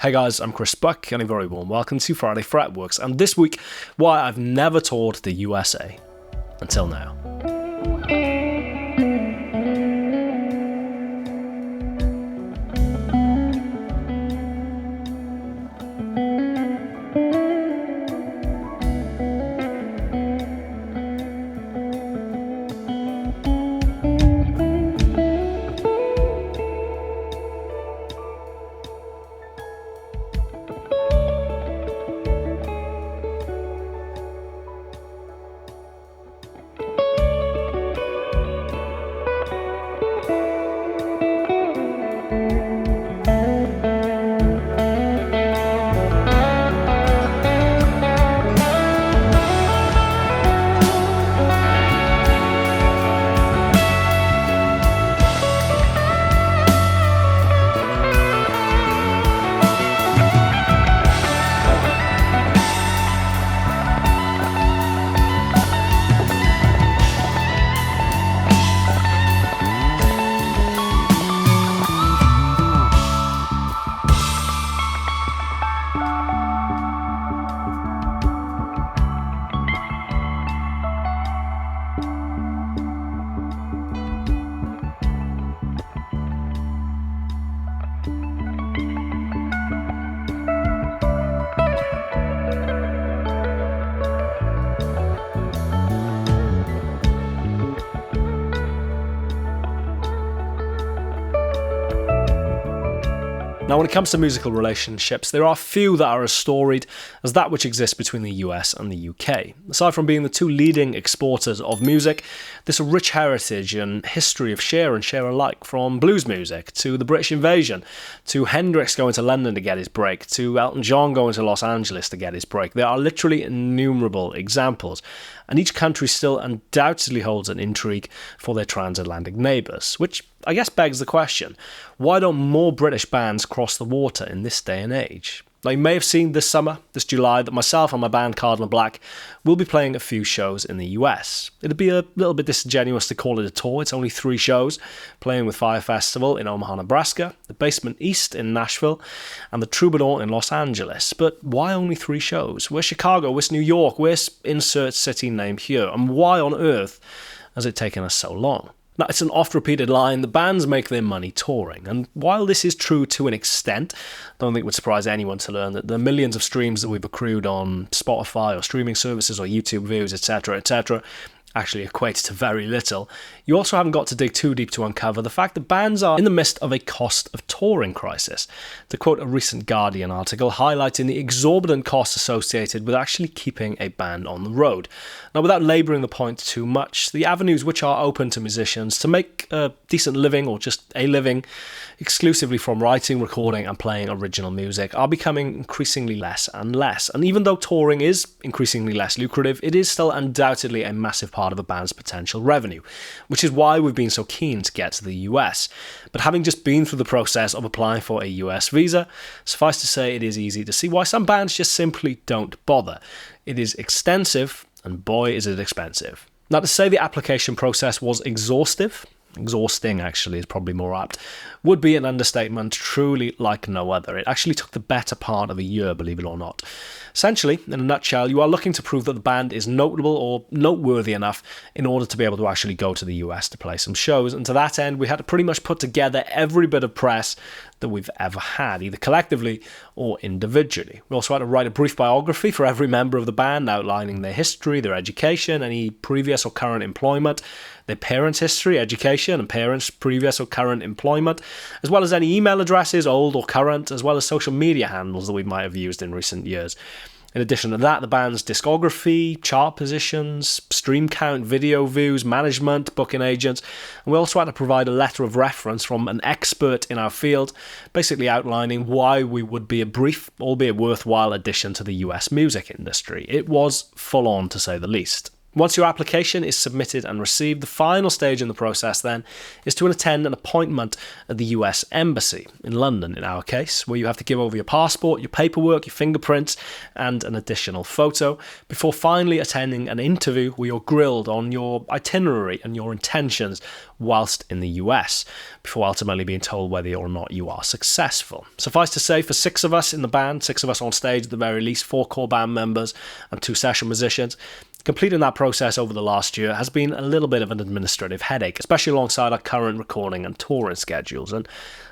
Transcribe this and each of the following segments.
Hey guys, I'm Chris Buck and a very warm welcome to Friday Fretworks, and this week, why I've never toured the USA. Until now. Now, when it comes to musical relationships, there are few that are as storied as that which exists between the US and the UK. Aside from being the two leading exporters of music, there's a rich heritage and history of share and share alike, from blues music to the British invasion, to Hendrix going to London to get his break, to Elton John going to Los Angeles to get his break. There are literally innumerable examples, and each country still undoubtedly holds an intrigue for their transatlantic neighbours, which I guess begs the question, why don't more British bands cross the water in this day and age? Now, you may have seen this July, that myself and my band Cardinal Black will be playing a few shows in the US. It'd be a little bit disingenuous to call it a tour. It's only 3 shows, playing with Fire Festival in Omaha, Nebraska, the Basement East in Nashville, and the Troubadour in Los Angeles. But why only 3 shows? Where's Chicago? Where's New York? Where's insert city name here? And why on earth has it taken us so long? Now, it's an oft-repeated line, the bands make their money touring, and while this is true to an extent, I don't think it would surprise anyone to learn that the millions of streams that we've accrued on Spotify or streaming services or YouTube views, etc., actually equates to very little. You also haven't got to dig too deep to uncover the fact that bands are in the midst of a cost of touring crisis. To quote a recent Guardian article highlighting the exorbitant costs associated with actually keeping a band on the road. Now, without labouring the point too much, the avenues which are open to musicians to make a decent living, or just a living, exclusively from writing, recording and playing original music are becoming increasingly less and less. And even though touring is increasingly less lucrative, it is still undoubtedly a massive part of a band's potential revenue, which is why we've been so keen to get to the US. But having just been through the process of applying for a US visa, suffice to say it is easy to see why some bands just simply don't bother. It is extensive, and boy is it expensive. Now, to say the application process was exhausting actually is probably more apt, would be an understatement, truly like no other. It actually took the better part of a year, believe it or not. Essentially, in a nutshell, you are looking to prove that the band is notable or noteworthy enough in order to be able to actually go to the US to play some shows, and to that end we had to pretty much put together every bit of press that we've ever had, either collectively or individually. We also had to write a brief biography for every member of the band, outlining their history, their education, any previous or current employment, their parents' history, education, and parents' previous or current employment, as well as any email addresses, old or current, as well as social media handles that we might have used in recent years. In addition to that, the band's discography, chart positions, stream count, video views, management, booking agents, and we also had to provide a letter of reference from an expert in our field, basically outlining why we would be a brief, albeit worthwhile addition to the US music industry. It was full on, to say the least. Once your application is submitted and received, the final stage in the process then is to attend an appointment at the US Embassy in London, in our case, where you have to give over your passport, your paperwork, your fingerprints, and an additional photo before finally attending an interview where you're grilled on your itinerary and your intentions whilst in the US, before ultimately being told whether or not you are successful. Suffice to say, for 6 of us in the band, 6 of us on stage at the very least, 4 core band members and 2 session musicians, completing that process over the last year has been a little bit of an administrative headache, especially alongside our current recording and touring schedules. And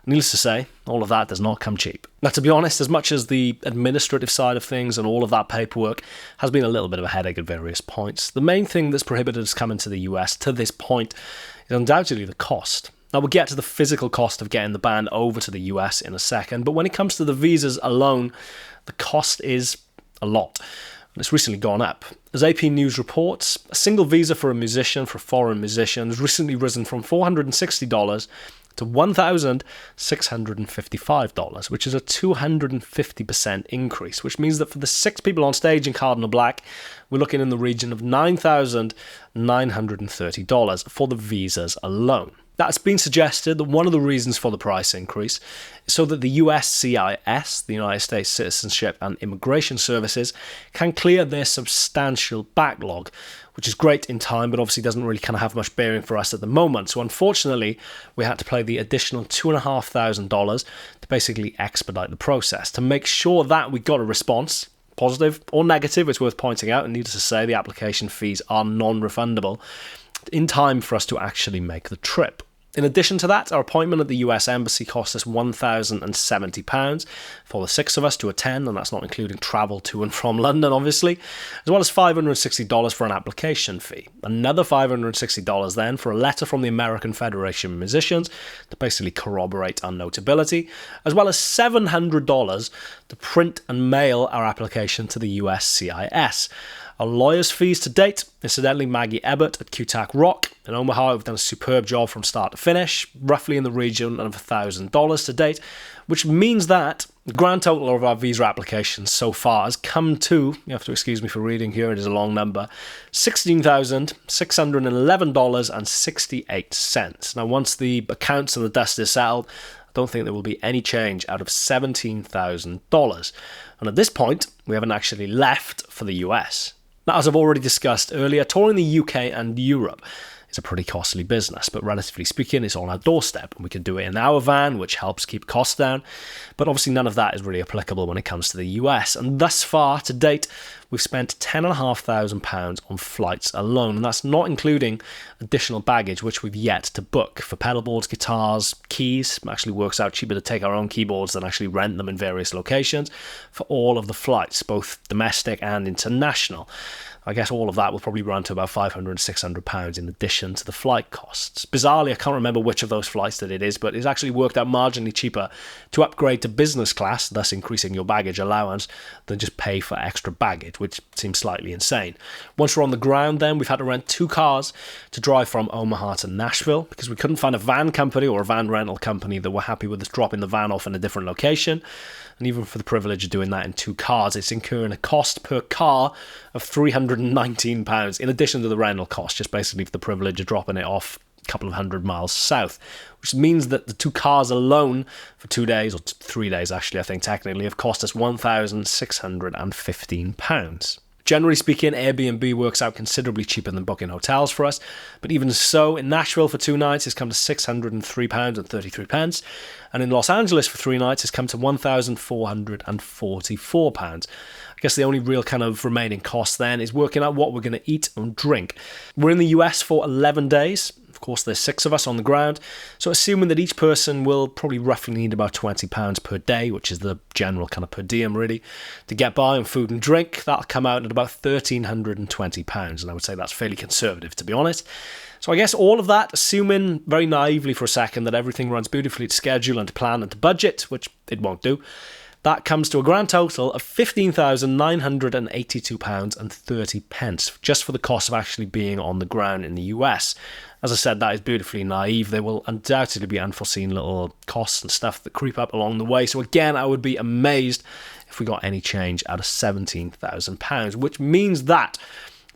needless to say, all of that does not come cheap. Now, to be honest, as much as the administrative side of things and all of that paperwork has been a little bit of a headache at various points, the main thing that's prohibited us coming to the US to this point is undoubtedly the cost. Now, we'll get to the physical cost of getting the band over to the US in a second, but when it comes to the visas alone, the cost is a lot. And it's recently gone up. As AP News reports, a single visa for a foreign musician, has recently risen from $460 to $1,655, which is a 250% increase, which means that for the 6 people on stage in Cardinal Black, we're looking in the region of $9,930 for the visas alone. That's been suggested that one of the reasons for the price increase is so that the USCIS, the United States Citizenship and Immigration Services, can clear their substantial backlog, which is great in time, but obviously doesn't really kind of have much bearing for us at the moment. So unfortunately, we had to pay the additional $2,500 to basically expedite the process, to make sure that we got a response, positive or negative. It's worth pointing out, and needless to say, the application fees are non-refundable, in time for us to actually make the trip. In addition to that, our appointment at the US Embassy cost us £1,070 for the 6 of us to attend, and that's not including travel to and from London, obviously, as well as $560 for an application fee. Another $560 then for a letter from the American Federation of Musicians to basically corroborate our notability, as well as $700 to print and mail our application to the USCIS. Our lawyers' fees to date, incidentally, Maggie Ebbett at QTAC Rock in Omaha have done a superb job from start to finish, roughly in the region of $1,000 to date, which means that the grand total of our visa applications so far has come to, you have to excuse me for reading here, it is a long number, $16,611.68. Now, once the accounts and the dust is settled, I don't think there will be any change out of $17,000. And at this point, we haven't actually left for the US. Now, as I've already discussed earlier, touring the UK and Europe is a pretty costly business, but relatively speaking, it's on our doorstep, and we can do it in our van, which helps keep costs down. But obviously, none of that is really applicable when it comes to the US. And thus far, to date, we've spent £10,500 on flights alone, and that's not including additional baggage, which we've yet to book. For pedalboards, guitars, keys, it actually works out cheaper to take our own keyboards than actually rent them in various locations for all of the flights, both domestic and international. I guess all of that will probably run to about £500, £600 in addition to the flight costs. Bizarrely, I can't remember which of those flights that it is, but it's actually worked out marginally cheaper to upgrade to business class, thus increasing your baggage allowance, than just pay for extra baggage, which seems slightly insane. Once we're on the ground then, we've had to rent 2 cars to drive from Omaha to Nashville, because we couldn't find a van company or a van rental company that were happy with us dropping the van off in a different location. And even for the privilege of doing that in 2 cars, it's incurring a cost per car of £319, in addition to the rental cost, just basically for the privilege of dropping it off a couple of 100 miles south, which means that the 2 cars alone for 2 days, or 3 days actually, I think technically, have cost us £1,615. Generally speaking, Airbnb works out considerably cheaper than booking hotels for us, but even so, in Nashville for 2 nights, it's come to £603.33, and in Los Angeles for 3 nights, it's come to £1,444. I guess the only real kind of remaining cost then is working out what we're going to eat and drink. We're in the US for 11 days. Of course, there's 6 of us on the ground, so assuming that each person will probably roughly need about £20 per day, which is the general kind of per diem really, to get by on food and drink, that'll come out at about £1,320, and I would say that's fairly conservative, to be honest. So I guess all of that, assuming very naively for a second that everything runs beautifully to schedule and to plan and to budget, which it won't do, that comes to a grand total of £15,982.30 just for the cost of actually being on the ground in the US. As I said, that is beautifully naive. There will undoubtedly be unforeseen little costs and stuff that creep up along the way. So again, I would be amazed if we got any change out of £17,000, which means that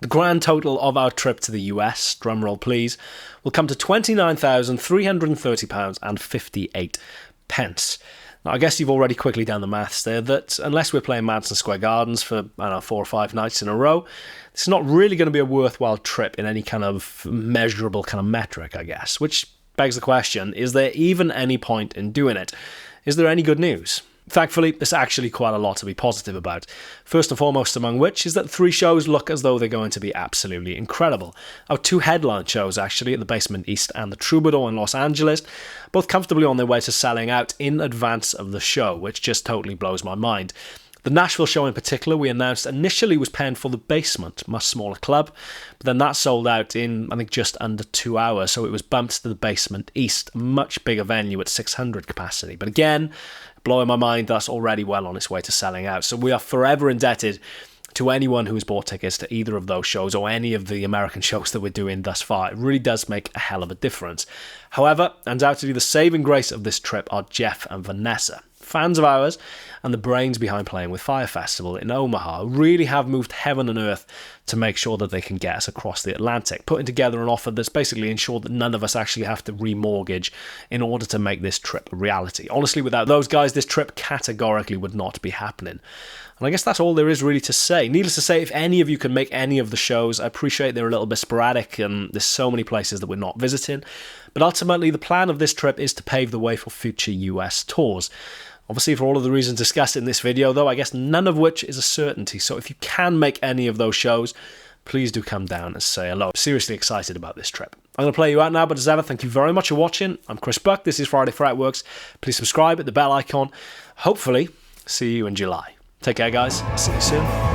The grand total of our trip to the US, drumroll please, will come to £29,330.58. Now, I guess you've already quickly done the maths there, that unless we're playing Madison Square Gardens for, 4 or 5 nights in a row, it's not really going to be a worthwhile trip in any kind of measurable kind of metric, I guess. Which begs the question, is there even any point in doing it? Is there any good news? Thankfully, there's actually quite a lot to be positive about. First and foremost among which is that 3 shows look as though they're going to be absolutely incredible. Our 2 headline shows, actually, at the Basement East and the Troubadour in Los Angeles, both comfortably on their way to selling out in advance of the show, which just totally blows my mind. The Nashville show in particular, we announced initially was penned for the Basement, much smaller club, but then that sold out in, I think, just under 2 hours, so it was bumped to the Basement East, a much bigger venue at 600 capacity. But again, blowing my mind, that's already well on its way to selling out. So we are forever indebted to anyone who has bought tickets to either of those shows or any of the American shows that we're doing thus far. It really does make a hell of a difference. However, undoubtedly the saving grace of this trip are Jeff and Vanessa, fans of ours and the brains behind Playing with Fire Festival in Omaha, really have moved heaven and earth to make sure that they can get us across the Atlantic, putting together an offer that's basically ensured that none of us actually have to remortgage in order to make this trip a reality. Honestly, without those guys, this trip categorically would not be happening. And I guess that's all there is really to say. Needless to say, if any of you can make any of the shows, I appreciate they're a little bit sporadic and there's so many places that we're not visiting. But ultimately, the plan of this trip is to pave the way for future US tours. Obviously, for all of the reasons discussed in this video, though, I guess none of which is a certainty. So if you can make any of those shows, please do come down and say hello. Seriously excited about this trip. I'm going to play you out now, but as ever, thank you very much for watching. I'm Chris Buck. This is Friday Fretworks. Please subscribe, hit the bell icon. Hopefully, see you in July. Take care, guys. See you soon.